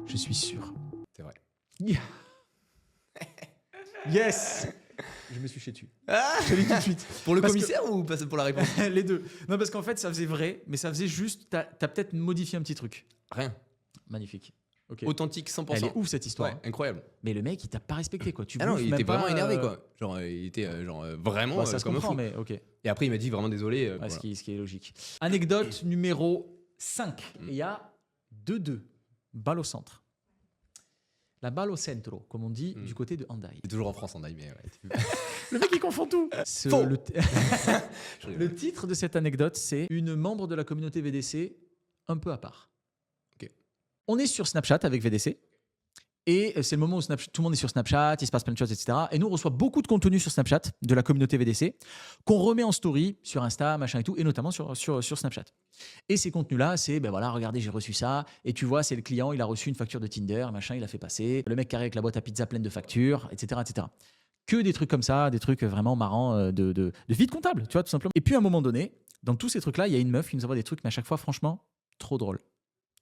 A: Je suis sûr.
B: C'est vrai.
A: Yeah. Yes. Je me suis chié dessus. Je te dis tout de suite.
B: Pour le commissaire ou pour la réponse?
A: Les deux. Non, parce qu'en fait, ça faisait vrai, mais ça faisait juste. T'as peut-être modifié un petit truc.
B: Rien.
A: Magnifique. Okay.
B: Authentique 100%.
A: Elle est ouf cette histoire.
B: Ouais, incroyable.
A: Mais le mec, il t'a pas respecté quoi.
B: Non, il était vraiment énervé quoi. Genre, il était vraiment.
A: Bah, ça se comprend, mais ok.
B: Et après, il m'a dit vraiment désolé.
A: Ouais, voilà. ce qui est logique. Anecdote numéro 5. Il y a 2-2. Balle au centre. La balle au centro, comme on dit du côté de Hendaye.
B: C'est toujours en France, Hendaye, mais ouais.
A: Le mec, il confond tout. Le titre de cette anecdote, c'est une membre de la communauté VDC un peu à part.
B: Okay.
A: On est sur Snapchat avec VDC. Et c'est le moment où tout le monde est sur Snapchat, il se passe plein de choses, etc. Et nous, on reçoit beaucoup de contenu sur Snapchat de la communauté VDC qu'on remet en story sur Insta, machin et tout, et notamment sur Snapchat. Et ces contenus-là, c'est, ben voilà, regardez, j'ai reçu ça. Et tu vois, c'est le client, il a reçu une facture de Tinder, machin, il a fait passer. Le mec qui arrive avec la boîte à pizza pleine de factures, etc., etc. Que des trucs comme ça, des trucs vraiment marrants de vide comptable, tu vois, tout simplement. Et puis à un moment donné, dans tous ces trucs-là, il y a une meuf qui nous envoie des trucs, mais à chaque fois, franchement, trop drôle.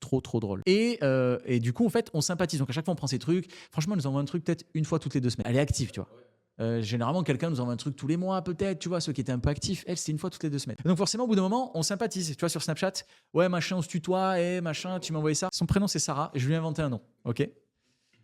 A: Trop drôle. Et du coup, en fait, on sympathise. Donc, à chaque fois, on prend ces trucs. Franchement, elle nous envoie un truc peut-être une fois toutes les 2 semaines. Elle est active, tu vois. Généralement, quelqu'un nous envoie un truc tous les mois, peut-être, tu vois, ceux qui étaient un peu actifs. Elle, c'était une fois toutes les 2 semaines. Donc, forcément, au bout d'un moment, on sympathise. Tu vois, sur Snapchat, ouais, machin, on se tutoie, machin, tu m'as envoyé ça. Son prénom, c'est Sarah. Et je lui ai inventé un nom, ok?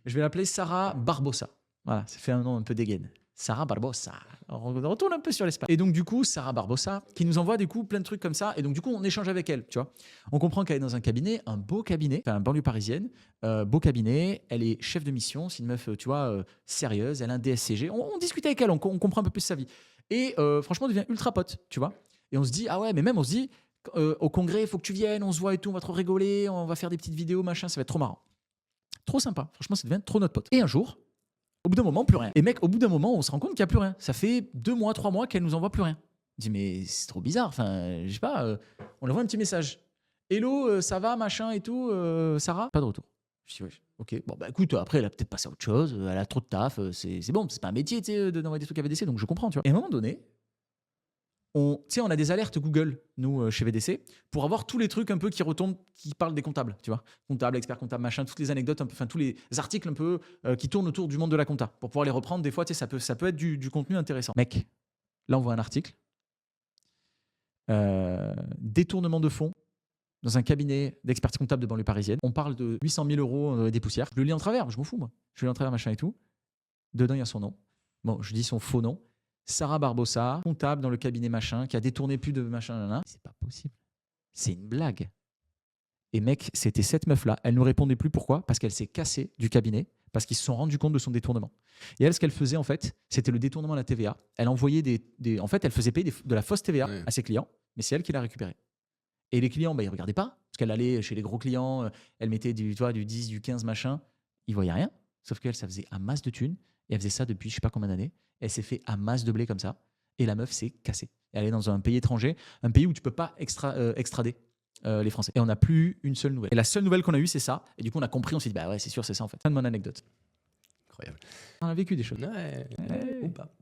A: Je vais l'appeler Sarah Barbossa. Voilà, ça fait un nom un peu dégaine. Sarah Barbossa. On retourne un peu sur l'espace. Et donc, du coup, Sarah Barbossa, qui nous envoie, du coup, plein de trucs comme ça. Et donc, du coup, on échange avec elle, tu vois. On comprend qu'elle est dans un cabinet, un beau cabinet, enfin, banlieue parisienne, beau cabinet. Elle est chef de mission. C'est une meuf, tu vois, sérieuse. Elle a un DSCG. On discute avec elle, on comprend un peu plus sa vie. Et franchement, on devient ultra pote, tu vois. Et on se dit, ah ouais, mais même, on se dit, au congrès, il faut que tu viennes, on se voit et tout, on va trop rigoler, on va faire des petites vidéos, machin, ça va être trop marrant. Trop sympa. Franchement, ça devient trop notre pote. Et un jour, au bout d'un moment, plus rien. Et mec, au bout d'un moment, on se rend compte qu'il n'y a plus rien. Ça fait 2 mois, 3 mois qu'elle nous envoie plus rien. On dit, mais c'est trop bizarre. Enfin, je sais pas, on lui envoie un petit message. Hello, ça va, machin et tout, Sarah? Pas de retour. Je dis, ouais. Ok, bon, bah écoute, après, elle a peut-être passé à autre chose, elle a trop de taf, c'est bon, c'est pas un métier, tu sais, d'envoyer des trucs à VDC, donc je comprends, tu vois. Et à un moment donné, tu sais, on a des alertes Google, nous, chez VDC, pour avoir tous les trucs un peu qui retombent, qui parlent des comptables, tu vois. Comptable, expert comptable, machin, toutes les anecdotes, enfin, tous les articles un peu qui tournent autour du monde de la compta. Pour pouvoir les reprendre, des fois, tu sais, ça peut être du contenu intéressant. Mec, là, on voit un article. Détournement de fonds dans un cabinet d'expertise comptable de banlieue parisienne. On parle de 800 000 euros des poussières. Je le lis en travers, je m'en fous, moi. Je le lis en travers, machin et tout. Dedans, il y a son nom. Bon, je dis son faux nom. Sarah Barbossa, comptable dans le cabinet machin, qui a détourné plus de machin. C'est pas possible. C'est une blague. Et mec, c'était cette meuf-là. Elle ne nous répondait plus. Pourquoi ? Parce qu'elle s'est cassée du cabinet, parce qu'ils se sont rendus compte de son détournement. Et elle, ce qu'elle faisait, en fait, c'était le détournement de la TVA. Elle envoyait en fait, elle faisait payer de la fausse TVA à ses clients, mais c'est elle qui l'a récupérée. Et les clients, bah, ils ne regardaient pas, parce qu'elle allait chez les gros clients, elle mettait du 10, du 15, machin. Ils ne voyaient rien. Sauf qu'elle, ça faisait un masse de thunes. Et elle faisait ça depuis je ne sais pas combien d'années. Elle s'est fait un masse de blé comme ça. Et la meuf s'est cassée. Elle est dans un pays étranger, un pays où tu ne peux pas extrader les Français. Et on n'a plus une seule nouvelle. Et la seule nouvelle qu'on a eue, c'est ça. Et du coup, on a compris, on s'est dit, bah ouais, c'est sûr, c'est ça en fait. Fin de mon anecdote.
B: Incroyable.
A: On a vécu des choses.
B: Ouais. Ou pas.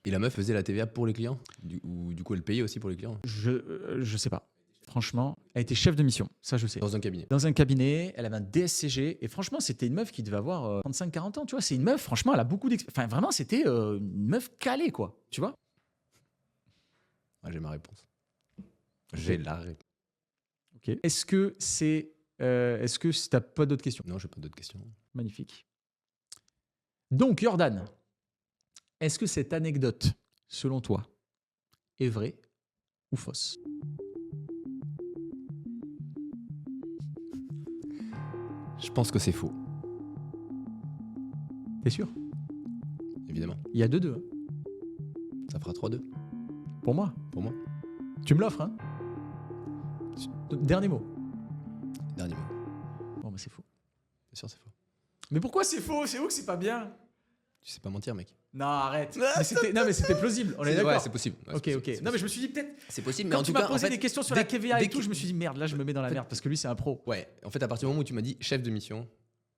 B: Et la meuf faisait la TVA pour les clients ou du coup, elle payait aussi pour les clients?
A: Je sais pas. Franchement, elle était chef de mission, ça je sais.
B: Dans un cabinet.
A: Dans un cabinet, elle avait un DSCG. Et franchement, c'était une meuf qui devait avoir 35-40 ans. Tu vois, c'est une meuf, franchement, elle a beaucoup d'expérience. Enfin, vraiment, c'était une meuf calée, quoi. Tu vois.
B: Ah, j'ai ma réponse. J'ai la réponse.
A: Ok. Est-ce que t'as pas d'autres questions?
B: Non, j'ai pas d'autres questions.
A: Magnifique. Donc, Jordan, est-ce que cette anecdote, selon toi, est vraie ou fausse?
B: Je pense que c'est faux.
A: T'es sûr?
B: Évidemment.
A: Il y a 2-2. Hein.
B: Ça fera 3-2.
A: Pour moi.
B: Pour moi.
A: Tu me l'offres, hein? Dernier mot.
B: Dernier mot.
A: Bon, bah c'est faux.
B: Bien sûr, c'est faux.
A: Mais pourquoi c'est faux? C'est où que c'est pas bien?
B: Tu sais pas mentir, mec.
A: Non, arrête. Mais c'était plausible. On est d'accord.
B: Ouais, c'est possible. Ouais,
A: ok.
B: possible,
A: non, mais je me suis dit peut-être.
B: C'est possible, mais
A: Quand
B: en
A: tu
B: tout
A: m'as
B: cas,
A: posé
B: en fait,
A: des questions sur la TVA et tout, je me suis dit merde, là je me mets dans la merde parce que lui c'est un pro.
B: Ouais, en fait, à partir du moment où tu m'as dit chef de mission,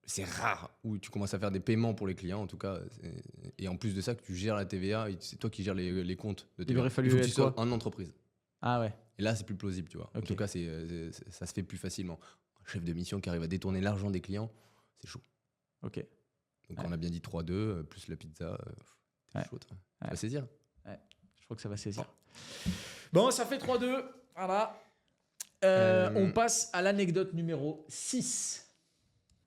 B: c'est rare où tu commences à faire des paiements pour les clients, en tout cas. Et en plus de ça, que tu gères la TVA, et c'est toi qui gères les comptes de TVA.
A: Il aurait fallu
B: faut que tu
A: être
B: sois
A: quoi
B: en entreprise.
A: Ah ouais.
B: Et là, c'est plus plausible, tu vois. En
A: Ok.
B: tout cas, ça se fait plus facilement. Un chef de mission qui arrive à détourner l'argent des clients, c'est chaud.
A: Ok.
B: Donc,
A: Ouais.
B: on a bien dit 3-2, plus la pizza. C'est
A: Ouais.
B: chaud, toi. Tu
A: Ouais.
B: vas saisir.
A: Je crois que ça va saisir. Bon, ça fait 3-2. Voilà. On passe à l'anecdote numéro 6.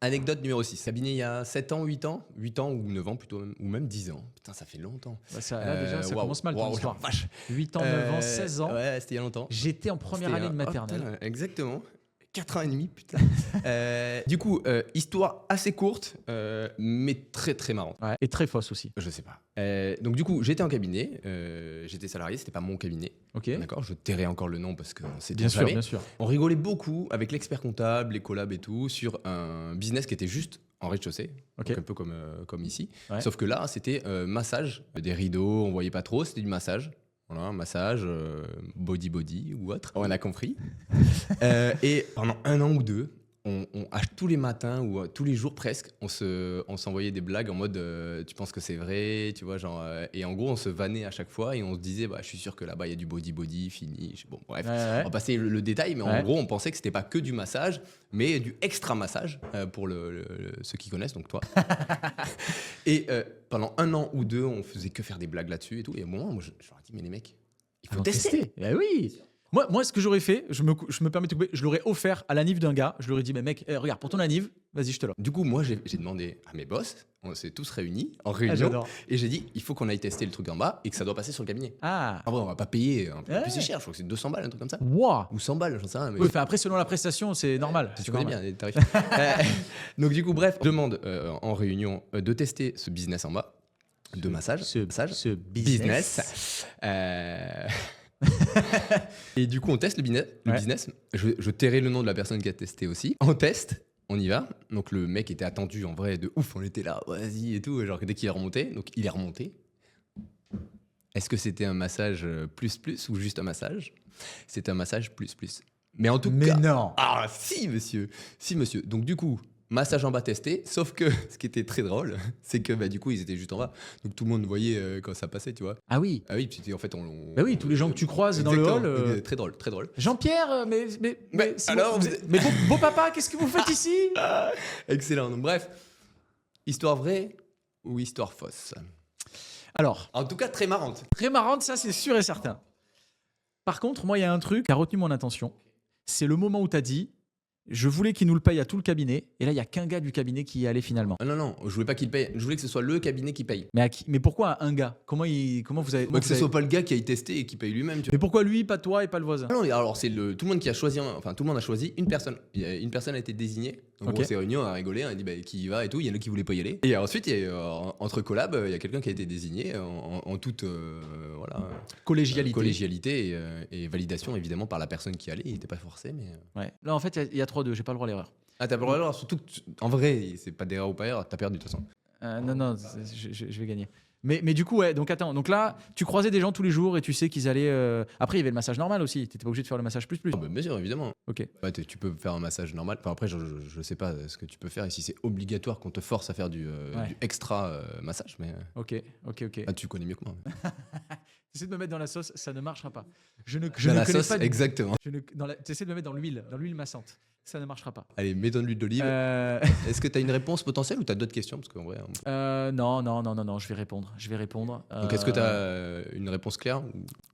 B: Anecdote numéro 6. Cabinet il y a 7 ans, 8 ans 8 ans ou 9 ans plutôt, ou même 10 ans. Putain, ça fait longtemps.
A: Bah, là, déjà, ça commence mal ton histoire.
B: Vache.
A: 8 ans, 9 ans, 16 ans.
B: Ouais, c'était il y a longtemps.
A: J'étais en première
B: C'était,
A: année de
B: oh,
A: maternelle.
B: putain, exactement. 4 ans et demi, putain. Du coup, histoire assez courte, mais très très marrante.
A: Ouais, et très fausse aussi.
B: Je sais pas. Donc du coup, j'étais en cabinet, j'étais salarié, c'était pas mon cabinet.
A: Ok.
B: D'accord, je tairai encore le nom parce que c'est
A: Bien sûr, bien sûr.
B: On rigolait beaucoup avec l'expert comptable, les collabs et tout, sur un business qui était juste en rez-de-chaussée,
A: Ok.
B: donc un peu comme ici.
A: Ouais.
B: Sauf que là, c'était massage, des rideaux, on voyait pas trop, c'était du massage. Voilà, un massage, body ou autre. On a compris. Et pendant 1 an ou 2, tous les matins ou tous les jours presque, on s'envoyait des blagues en mode tu penses que c'est vrai, tu vois, genre. Et en gros, on se vannait à chaque fois et on se disait, bah, je suis sûr que là-bas, il y a du body, fini. Bon, bref,
A: Ouais.
B: on va passer le détail, mais
A: Ouais.
B: en gros, on pensait que c'était pas que du massage, mais du extra massage pour ceux qui connaissent, donc toi. Et pendant 1 an ou 2, on faisait que faire des blagues là-dessus et tout. Et au moment, moi, je leur ai dit, mais les mecs, il faut tester.
A: Eh oui. Moi, ce que j'aurais fait, je me permets de couper, je l'aurais offert à la NIF d'un gars. Je lui aurais dit, mais mec, regarde, pour ton anniv, vas-y, je te l'offre.
B: Du coup, moi, j'ai demandé à mes boss, on s'est tous réunis en réunion,
A: j'adore.
B: et j'ai dit, il faut qu'on aille tester le truc en bas et que ça doit passer sur le cabinet.
A: Ah.
B: En vrai, on va pas payer un peu
A: Ouais.
B: plus cher, je crois que c'est 200 balles, un truc comme ça.
A: Wow.
B: Ou 100 balles, j'en sais rien. Mais
A: Oui, enfin, après, selon la prestation, c'est normal.
B: tu
A: C'est
B: connais
A: normal.
B: bien les tarifs. Donc, du coup, bref, je demande en réunion de tester ce business en bas, de massage.
A: Ce business.
B: Et du coup, on teste le business. Je tairai le nom de la personne qui a testé aussi. On teste, on y va. Donc le mec était attendu en vrai de ouf. On était là, vas-y et tout. Genre dès qu'il est remonté, donc il est remonté. Est-ce que c'était un massage plus ou juste un massage? C'était un massage plus. Mais en tout cas.
A: Mais non.
B: Ah si monsieur. Donc du coup, massage en bas testé, sauf que ce qui était très drôle, c'est que du coup ils étaient juste en bas, donc tout le monde voyait quand ça passait, tu vois.
A: Ah oui.
B: Ah oui, en fait
A: Bah oui, tous les gens que tu croises dans le hall.
B: Très drôle, très drôle.
A: Jean-Pierre, mais
B: alors,
A: mais beau papa, qu'est-ce que vous faites ici?
B: Excellent. Donc bref, histoire vraie ou histoire fausse?
A: Alors,
B: En tout cas très marrante.
A: très marrante, ça c'est sûr et certain. Par contre, moi il y a un truc qui a retenu mon attention, c'est le moment où tu as dit je voulais qu'il nous le paye à tout le cabinet, et là il y a qu'un gars du cabinet qui y est allé finalement.
B: Ah non, je voulais pas qu'il paye, je voulais que ce soit le cabinet qui paye.
A: Mais pourquoi un gars? Comment vous avez
B: Que ce soit pas le gars qui aille tester et qui paye lui-même, tu vois.
A: Mais pourquoi lui, pas toi et pas le voisin?
B: Non, alors c'est tout le monde qui a choisi, tout le monde a choisi une personne. Une personne a été désignée. Donc
A: Ok.
B: on s'est réunis, on a rigolé, on a dit qui y va et tout. Il y en a qui voulaient pas y aller. Et ensuite, entre collabs, il y a quelqu'un qui a été désigné en toute
A: Collégialité.
B: et validation évidemment par la personne qui allait. Il n'était pas forcé, mais.
A: Ouais. Là en fait il y a 3-2, j'ai pas le droit à l'erreur.
B: Ah, t'as pas le droit alors, surtout que en vrai, c'est pas d'erreur ou pas erreur, t'as perdu de toute façon.
A: Non, je vais gagner. Mais du coup, ouais, donc attends, donc là, tu croisais des gens tous les jours et tu sais qu'ils allaient. Après, il y avait le massage normal aussi, t'étais pas obligé de faire le massage plus.
B: Ah, bien sûr, évidemment.
A: Ok.
B: Ouais, tu peux faire un massage normal. Enfin, après, je sais pas ce que tu peux faire et si c'est obligatoire qu'on te force à faire du extra massage, mais
A: Ok.
B: tu connais mieux que moi.
A: T'essaies de me mettre dans la sauce, ça ne marchera pas. Je ne
B: Dans
A: connais
B: la sauce,
A: pas.
B: exactement.
A: T'essaies de me mettre dans l'huile massante. Ça ne marchera pas.
B: Allez, mets dans l'huile d'olive.
A: Euh,
B: Est-ce que tu as une réponse potentielle ou tu as d'autres questions? Parce qu'en vrai.
A: non, je vais répondre.
B: Donc, est-ce que tu as une réponse claire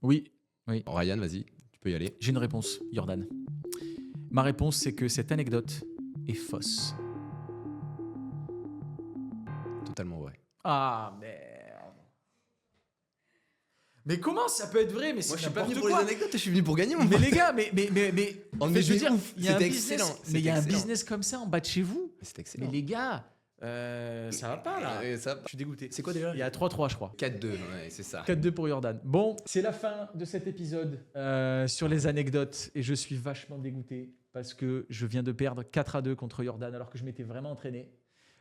A: Oui,
B: Ryan, vas-y, tu peux y aller.
A: j'ai une réponse, Jordan. Ma réponse, c'est que cette anecdote est fausse.
B: Totalement vrai.
A: Ah, merde. Mais comment ça peut être vrai? Mais c'est n'importe quoi.
B: anecdotes, je suis venu pour gagner, mon
A: Mais
B: pote.
A: les gars, mais
B: On
A: en fait,
B: est
A: je veux
B: des
A: dire,
B: ouf.
A: il y a un
B: C'était
A: business,
B: excellent.
A: mais il y a un
B: C'était excellent.
A: business comme ça en bas de chez vous.
B: C'est excellent.
A: Mais les gars, ça va pas là.
B: Ça...
A: Je suis dégoûté.
B: C'est quoi déjà?
A: Il y a 3-3, je crois.
B: 4-2, ouais, c'est ça.
A: 4-2 pour Jordan. Bon, c'est la fin de cet épisode sur les anecdotes et je suis vachement dégoûté parce que je viens de perdre 4-2 contre Jordan alors que je m'étais vraiment entraîné.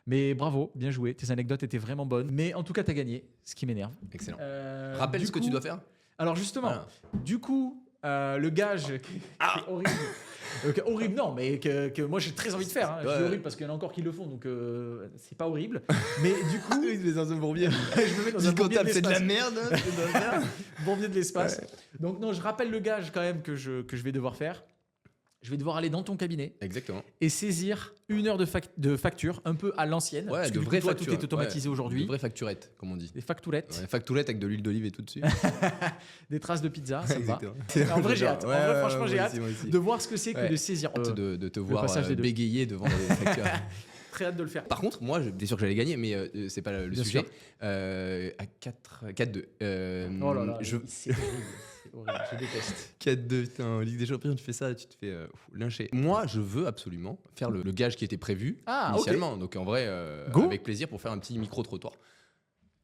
A: Mais bravo, bien joué. Tes anecdotes étaient vraiment bonnes. Mais en tout cas, tu as gagné, ce qui m'énerve.
B: Excellent.
A: Euh,
B: Rappelle
A: du
B: ce que
A: coup-
B: tu dois faire.
A: Alors justement,
B: Voilà.
A: du coup, le gage qui est horrible. Horrible, non, mais que moi j'ai très envie de faire. Hein. Je dis
B: Ouais.
A: horrible parce qu'il y en a encore qui le font, donc c'est pas horrible. Mais du coup,
B: Oui, mais dans un bourbier.
A: je me mets dans un bourbier de
B: c'est de la
A: l'espace.
B: merde.
A: Bourbier de l'espace. Donc non, je rappelle le gage quand même que je vais devoir faire. Je vais devoir aller dans ton cabinet
B: Exactement.
A: et saisir 1 heure de facture, un peu à l'ancienne.
B: Ouais,
A: parce que
B: de
A: du coup,
B: vraies
A: toi,
B: factures.
A: tout est automatisé aujourd'hui.
B: De vraies facturettes, comme on dit.
A: Des facturettes,
B: Ouais, facturette avec de l'huile d'olive et tout dessus.
A: des traces de pizza, ça me va.
B: Exactement.
A: En vrai, j'ai hâte. En vrai, franchement, j'ai hâte
B: moi aussi.
A: de voir ce que c'est que
B: Ouais.
A: de saisir.
B: De te voir
A: passage des deux.
B: bégayer devant les factures.
A: Très hâte de le faire.
B: Par contre, moi, j'étais sûr que j'allais gagner, mais c'est pas le
A: Bien
B: sujet.
A: sûr.
B: À 4-2.
A: Oh là là,
B: je...
A: c'est horrible. C'est horrible, je déteste.
B: 4-2, putain, en Ligue des Champions, tu fais ça, tu te fais lyncher. Moi, je veux absolument faire le gage qui était prévu
A: Ah,
B: initialement. Donc, en vrai,
A: Go.
B: avec plaisir pour faire un petit micro-trottoir.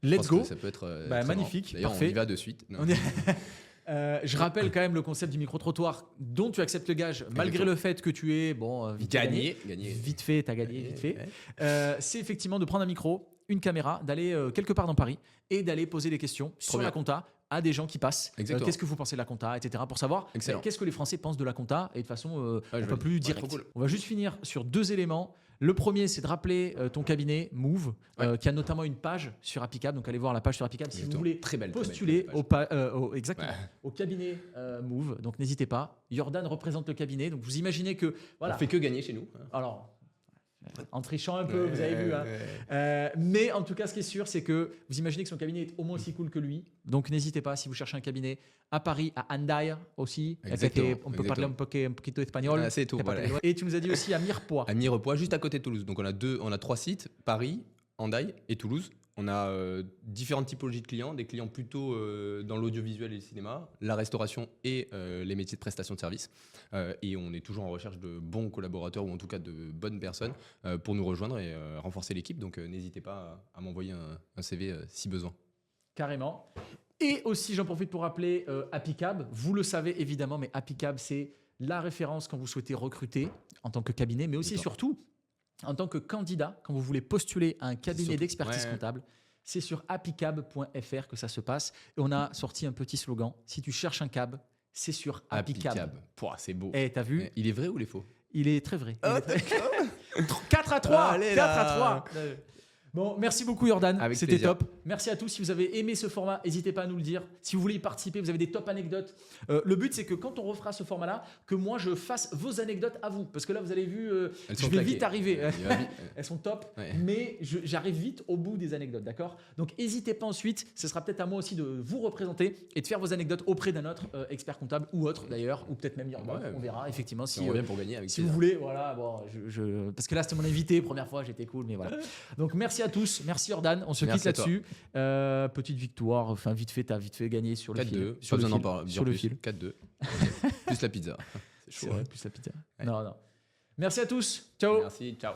B: Je
A: Let's
B: pense
A: go.
B: que ça peut être
A: Bah,
B: très
A: magnifique,
B: marrant. D'ailleurs,
A: parfait.
B: on y va de suite. Non.
A: On est- je rappelle quand même le concept du micro-trottoir dont tu acceptes le gage, malgré
B: Exactement.
A: le fait que tu es vite fait gagné.
B: Gagner.
A: Vite fait, t'as gagné, vite fait.
B: Ouais.
A: C'est effectivement de prendre un micro, une caméra, d'aller quelque part dans Paris et d'aller poser des questions sur
B: bien.
A: la compta à des gens qui passent.
B: Exactement.
A: Qu'est-ce que vous pensez de la compta, etc. Pour savoir
B: Excellent.
A: qu'est-ce que les Français pensent de la compta et de façon
B: je
A: un peu
B: valide.
A: plus
B: Ouais,
A: directe.
B: trop cool.
A: On va juste finir sur 2 éléments. Le premier, c'est de rappeler ton cabinet Move, qui a notamment une page sur Appicable. Donc allez voir la page sur Appicable si vous
B: Exactement.
A: voulez
B: Très belle,
A: postuler
B: très belle page.
A: exactement,
B: Ouais.
A: au cabinet Move. Donc n'hésitez pas. Jordan représente le cabinet. Donc vous imaginez que voilà.
B: On fait que gagner chez nous.
A: Alors, en trichant un peu, vous avez vu. Hein.
B: Ouais.
A: Mais en tout cas, ce qui est sûr, c'est que vous imaginez que son cabinet est au moins aussi cool que lui. Donc n'hésitez pas, si vous cherchez un cabinet à Paris, à Andaille aussi.
B: Exactement,
A: On peut parler un poquito espagnol.
B: Ah, c'est tout, voilà.
A: Et tu nous as dit aussi à Mirepoix.
B: À Mirepoix, juste à côté de Toulouse. Donc on a 3 sites, Paris, Hendaye et Toulouse. On a différentes typologies de clients, des clients plutôt dans l'audiovisuel et le cinéma, la restauration et les métiers de prestation de services. Et on est toujours en recherche de bons collaborateurs ou en tout cas de bonnes personnes pour nous rejoindre et renforcer l'équipe. Donc n'hésitez pas à m'envoyer un CV si besoin.
A: Carrément. Et aussi, j'en profite pour rappeler Appicab. Vous le savez évidemment, mais Appicab, c'est la référence quand vous souhaitez recruter en tant que cabinet, mais aussi et surtout en tant que candidat, quand vous voulez postuler à un cabinet d'expertise comptable. C'est sur appicab.fr que ça se passe. Et on a sorti un petit slogan. Si tu cherches un cab, c'est sur Appicab.
B: Pouah, c'est beau.
A: Eh, t'as vu?
B: Il est vrai ou il est faux?
A: Il est très vrai.
B: Oh,
A: 4 à 3.
B: Allez,
A: 4 à
B: là.
A: 3. Bon, merci beaucoup Jordan,
B: Avec
A: c'était
B: plaisir.
A: top. Merci à tous. Si vous avez aimé ce format, n'hésitez pas à nous le dire. Si vous voulez y participer, vous avez des top anecdotes. Le but, c'est que quand on refera ce format-là, que moi je fasse vos anecdotes à vous. Parce que là, vous avez vu,
B: Elles
A: je
B: sont
A: vais
B: claquées.
A: vite arriver.
B: Il va vite.
A: Elles sont top,
B: Ouais.
A: mais j'arrive vite au bout des anecdotes, d'accord? Donc n'hésitez pas ensuite, ce sera peut-être à moi aussi de vous représenter et de faire vos anecdotes auprès d'un autre expert comptable ou autre d'ailleurs, ou peut-être même Jordan,
B: Ouais.
A: on verra effectivement si,
B: On revient pour gagner avec
A: si vous voulez. Voilà, bon, parce que là c'était mon invité, première fois, j'étais cool, mais voilà. Donc merci à tous, merci Jordan, on se
B: Merci
A: quitte
B: à toi.
A: là-dessus. Petite victoire, enfin vite fait, t'as vite fait gagner sur le
B: 4-2.
A: fil.
B: Pas besoin d'en parler.
A: Sur le fil.
B: 4-2. Plus la pizza. C'est
A: C'est
B: chaud.
A: vrai, plus la pizza. Non, non. Merci à tous, ciao.
B: Merci, ciao.